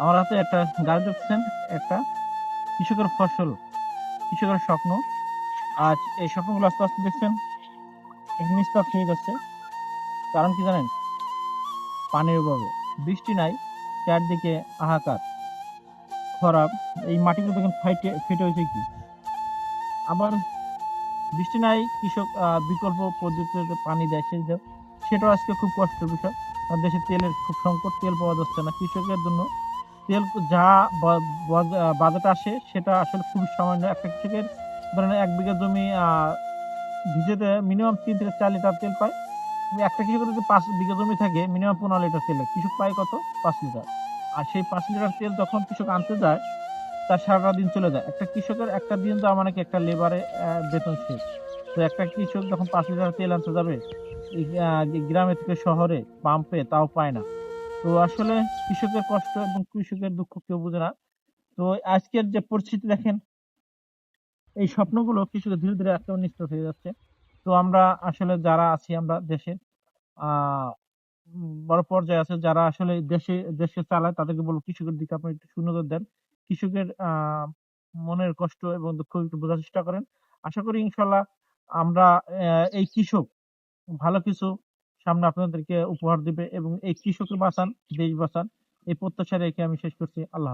আমার হাতে একটা গাছ দেখছেন, একটা কৃষকের ফসল, কৃষকের স্বপ্ন। আজ এই স্বপ্নগুলো আস্তে আস্তে দেখছেন নিস্তার হয়ে যাচ্ছে। কারণ কি জানেন? পানির অভাবে। বৃষ্টি নাই, চারদিকে হাহাকার, খরা। এই মাটিগুলো দেখেন ফেটে হয়েছে কি। আবার বৃষ্টি নাই, কৃষক বিকল্প পদ্ধতিতে পানি দেয়, সেটাও আজকে খুব কষ্টের বিষয়। দেশে তেলের খুব সংকট, তেল পাওয়া যাচ্ছে না। কৃষকের জন্য তেল যা বাজেট আসে সেটা আসলে খুবই সামান্য। একটা কৃষকের ধরেন ১ বিঘা জমি ভিজেতে মিনিমাম ৩ থেকে ৪ লিটার তেল পায়। একটা কৃষকের যদি ৫ বিঘা জমি থাকে মিনিমাম ১৫ লিটার তেল লাগে। কৃষক পায় কত? ৫ লিটার। আর সেই ৫ লিটার তেল যখন কৃষক আনতে যায়, তার সারাটা দিন চলে যায়। একটা কৃষকের একটা দিন যাওয়া মানে কি একটা লেবারে বেতন শেষ। তো একটা কৃষক যখন ৫ লিটার তেল আনতে যাবে এই গ্রামে থেকে শহরে পাম্পে, তাও পায় না। তো আসলে কৃষকের কষ্ট এবং কৃষকের দুঃখ কেউ বুঝে না। তো আজকের যে পরিস্থিতি দেখেন, এই স্বপ্নগুলো কৃষকের ধীরে ধীরে আজকে নিঃশেষ হয়ে যাচ্ছে। তো আমরা আসলে যারা আছি, আমরা দেশে আহ বড় পর্যায়ে আছে, যারা আসলে দেশকে চালায়, তাদেরকে বলবো কৃষকের দিকে আপনি একটু সুনজর দেন। কৃষকের মনের কষ্ট এবং দুঃখ একটু বোঝার চেষ্টা করেন। আশা করি ইনশাল্লাহ আমরা এই কৃষক ভালো কিছু সামনে আপনাদেরকে উপহার দিবে, এবং এই কৃষককে বাঁচান, দেশ বাঁচান, এই প্রত্যাশা রেখে আমি শেষ করছি। আল্লাহ হাফেজ।